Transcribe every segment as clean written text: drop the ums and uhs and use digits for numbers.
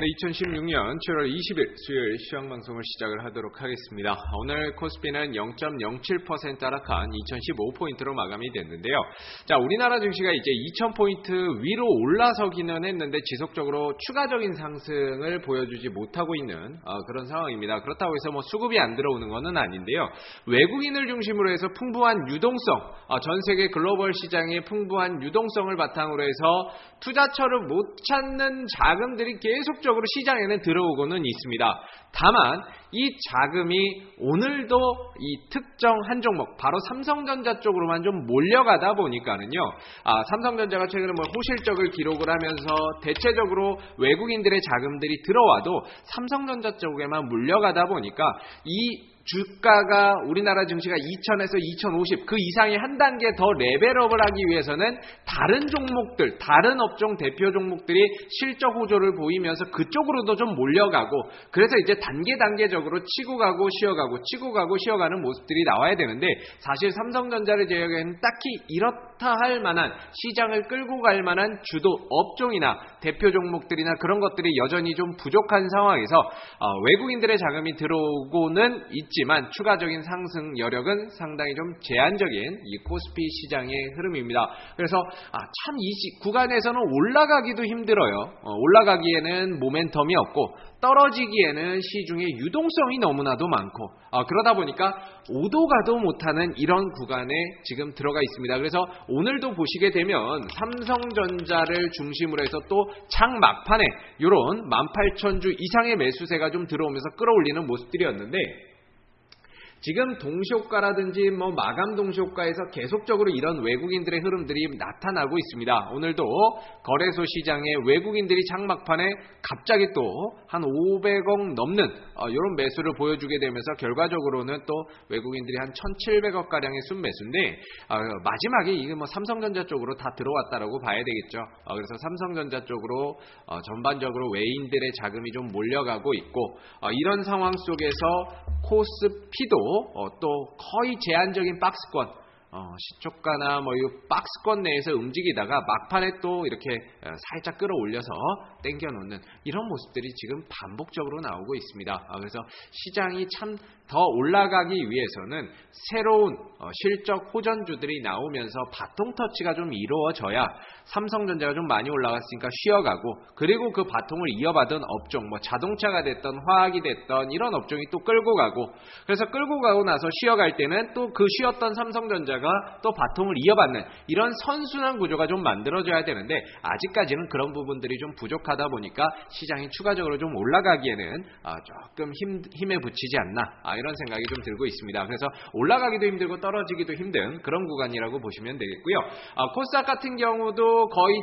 2016년 7월 20일 수요일 시황방송을 시작을 하도록 하겠습니다. 오늘 코스피는 0.07% 하락한 2015포인트로 마감이 됐는데요. 자, 우리나라 증시가 이제 2000포인트 위로 올라서기는 했는데 지속적으로 추가적인 상승을 보여주지 못하고 있는 그런 상황입니다. 그렇다고 해서 수급이 안 들어오는 것은 아닌데요. 외국인을 중심으로 해서 풍부한 유동성, 전 세계 글로벌 시장의 풍부한 유동성을 바탕으로 해서 투자처를 못 찾는 자금들이 계속적으로 시장에는 들어오고는 있습니다. 다만 이 자금이 오늘도 이 특정 한 종목, 바로 삼성전자 쪽으로만 좀 몰려가다 보니까는요. 삼성전자가 최근에 호실적을 기록을 하면서 대체적으로 외국인들의 자금들이 들어와도 삼성전자 쪽에만 몰려가다 보니까 이 주가가 우리나라 증시가 2000에서 2050 그 이상의 한 단계 더 레벨업을 하기 위해서는 다른 종목들, 다른 업종 대표 종목들이 실적 호조를 보이면서 그쪽으로도 좀 몰려가고, 그래서 이제 단계적으로 치고 가고 쉬어가고 치고 가고 쉬어가는 모습들이 나와야 되는데, 사실 삼성전자를 제외하고는 딱히 이렇다 할 만한 시장을 끌고 갈 만한 주도 업종이나 대표 종목들이나 그런 것들이 여전히 좀 부족한 상황에서 외국인들의 자금이 들어오고는 있지만 추가적인 상승 여력은 상당히 좀 제한적인 이 코스피 시장의 흐름입니다. 그래서 참 이 구간에서는 올라가기도 힘들어요. 올라가기에는 모멘텀이 없고 떨어지기에는 시중에 유동성이 너무나도 많고 그러다 보니까 오도 가도 못하는 이런 구간에 지금 들어가 있습니다. 그래서 오늘도 보시게 되면 삼성전자를 중심으로 해서 또 장 막판에 이런 18,000주 이상의 매수세가 좀 들어오면서 끌어올리는 모습들이었는데, 지금 동시효과라든지 마감 동시효과에서 계속적으로 이런 외국인들의 흐름들이 나타나고 있습니다. 오늘도 거래소 시장에 외국인들이 장막판에 갑자기 또 한 500억 넘는 이런 매수를 보여주게 되면서 결과적으로는 또 외국인들이 한 1,700억 가량의 순매수인데, 마지막에 이게 삼성전자 쪽으로 다 들어왔다라고 봐야 되겠죠. 그래서 삼성전자 쪽으로 전반적으로 외인들의 자금이 좀 몰려가고 있고, 이런 상황 속에서 코스피도 또 거의 제한적인 박스권, 시초가나 이 박스권 내에서 움직이다가 막판에 또 이렇게 살짝 끌어올려서 땡겨놓는 이런 모습들이 지금 반복적으로 나오고 있습니다. 그래서 시장이 참 더 올라가기 위해서는 새로운 실적 호전주들이 나오면서 바통 터치가 좀 이루어져야 삼성전자가 좀 많이 올라갔으니까 쉬어가고, 그리고 그 바통을 이어받은 업종, 자동차가 됐던 화학이 됐던 이런 업종이 또 끌고 가고, 그래서 끌고 가고 나서 쉬어갈 때는 또 그 쉬었던 삼성전자가 또 바통을 이어받는 이런 선순환 구조가 좀 만들어져야 되는데, 아직까지는 그런 부분들이 좀 부족하다 보니까 시장이 추가적으로 좀 올라가기에는 조금 힘에 부치지 않나, 이런 생각이 좀 들고 있습니다. 그래서 올라가기도 힘들고 떨어지기도 힘든 그런 구간이라고 보시면 되겠고요. 코스닥 같은 경우도 거의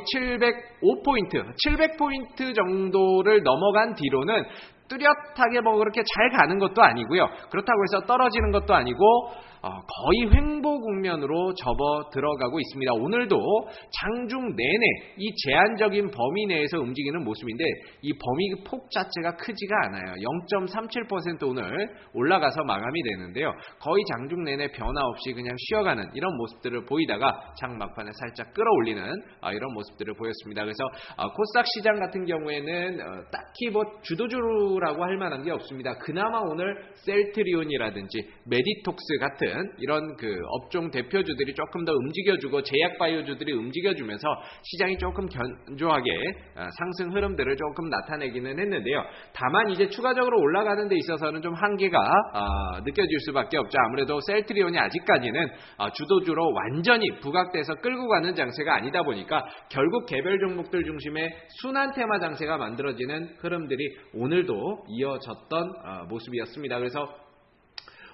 705포인트 정도를 넘어간 뒤로는 뚜렷하게 그렇게 잘 가는 것도 아니고요. 그렇다고 해서 떨어지는 것도 아니고 거의 횡보 국면으로 접어 들어가고 있습니다. 오늘도 장중 내내 이 제한적인 범위 내에서 움직이는 모습인데, 이 범위 폭 자체가 크지가 않아요. 0.37% 오늘 올라가서 마감이 되는데요. 거의 장중 내내 변화 없이 그냥 쉬어가는 이런 모습들을 보이다가 장 막판에 살짝 끌어올리는 이런 모습들을 보였습니다. 그래서 코스닥 시장 같은 경우에는 딱히 주도주라고 할 만한 게 없습니다. 그나마 오늘 셀트리온이라든지 메디톡스 같은 이런 그 업종 대표주들이 조금 더 움직여주고 제약바이오주들이 움직여주면서 시장이 조금 견조하게 상승 흐름들을 조금 나타내기는 했는데요. 다만 이제 추가적으로 올라가는 데 있어서는 좀 한계가 느껴질 수밖에 없죠. 아무래도 셀트리온이 아직까지는 주도주로 완전히 부각돼서 끌고 가는 장세가 아니다 보니까 결국 개별 종목들 중심의 순환 테마 장세가 만들어지는 흐름들이 오늘도 이어졌던 모습이었습니다. 그래서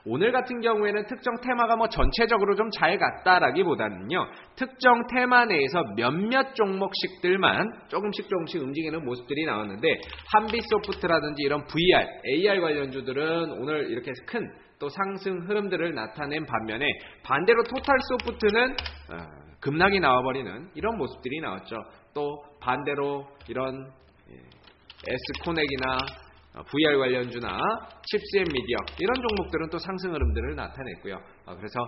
오늘 같은 경우에는 특정 테마가 전체적으로 좀 잘 갔다라기보다는요, 특정 테마 내에서 몇몇 종목씩들만 조금씩 움직이는 모습들이 나왔는데, 한빛소프트라든지 이런 VR, AR 관련주들은 오늘 이렇게 큰 또 상승 흐름들을 나타낸 반면에, 반대로 토탈소프트는 급락이 나와버리는 이런 모습들이 나왔죠. 또 반대로 이런 S코넥이나 VR 관련주나 칩스앤미디어 이런 종목들은 또 상승 흐름들을 나타냈고요. 그래서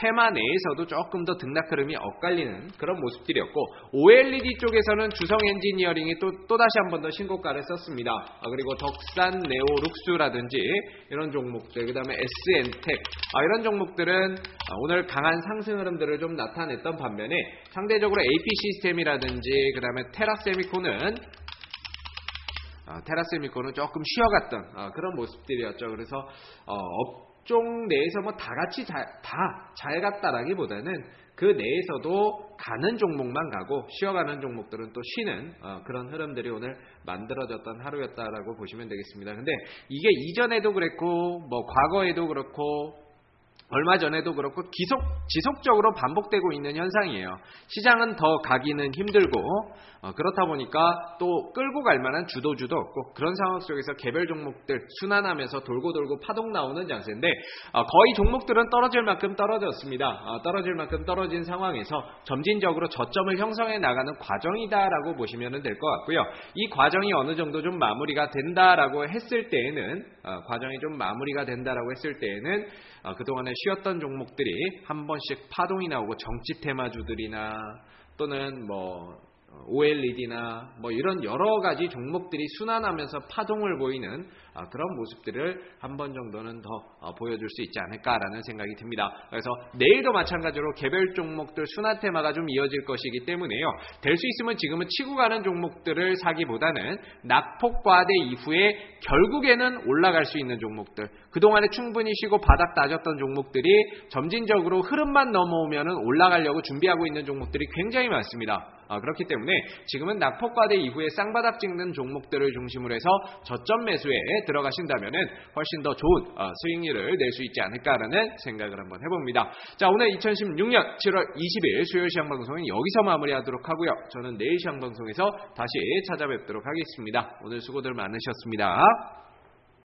테마 내에서도 조금 더 등락 흐름이 엇갈리는 그런 모습들이었고, OLED 쪽에서는 주성 엔지니어링이 또다시 한 번 더 신고가를 썼습니다. 그리고 덕산, 네오룩스라든지 이런 종목들, 그 다음에 SN텍 이런 종목들은 오늘 강한 상승 흐름들을 좀 나타냈던 반면에 상대적으로 AP 시스템이라든지 그 다음에 테라세미콘은 조금 쉬어갔던 그런 모습들이었죠. 그래서 업종 내에서 뭐 다 같이 다 잘 갔다라기보다는 그 내에서도 가는 종목만 가고 쉬어가는 종목들은 또 쉬는 그런 흐름들이 오늘 만들어졌던 하루였다라고 보시면 되겠습니다. 근데 이게 이전에도 그랬고 뭐 과거에도 그렇고 얼마 전에도 그렇고 지속적으로 반복되고 있는 현상이에요. 시장은 더 가기는 힘들고 그렇다 보니까 또 끌고 갈 만한 주도주도 없고 그런 상황 속에서 개별 종목들 순환하면서 돌고 파동 나오는 장세인데 거의 종목들은 떨어질 만큼 떨어졌습니다. 떨어질 만큼 떨어진 상황에서 점진적으로 저점을 형성해 나가는 과정이다라고 보시면 될 것 같고요. 이 과정이 어느 정도 좀 마무리가 된다라고 했을 때에는 그동안에 쉬었던 종목들이 한 번씩 파동이 나오고 정치 테마주들이나 또는 뭐 OLED나 뭐 이런 여러 가지 종목들이 순환하면서 파동을 보이는 그런 모습들을 한 번 정도는 더 보여줄 수 있지 않을까라는 생각이 듭니다. 그래서 내일도 마찬가지로 개별 종목들 순환 테마가 좀 이어질 것이기 때문에요. 될 수 있으면 지금은 치고 가는 종목들을 사기보다는 낙폭 과대 이후에 결국에는 올라갈 수 있는 종목들, 그동안에 충분히 쉬고 바닥 다졌던 종목들이 점진적으로 흐름만 넘어오면 올라가려고 준비하고 있는 종목들이 굉장히 많습니다. 그렇기 때문에 지금은 낙폭 과대 이후에 쌍바닥 찍는 종목들을 중심으로 해서 저점 매수에 들어가신다면 훨씬 더 좋은 수익률을 낼 수 있지 않을까라는 생각을 한번 해봅니다. 자, 오늘 2016년 7월 20일 수요일 시장 방송은 여기서 마무리하도록 하고요. 저는 내일 시장 방송에서 다시 찾아뵙도록 하겠습니다. 오늘 수고들 많으셨습니다.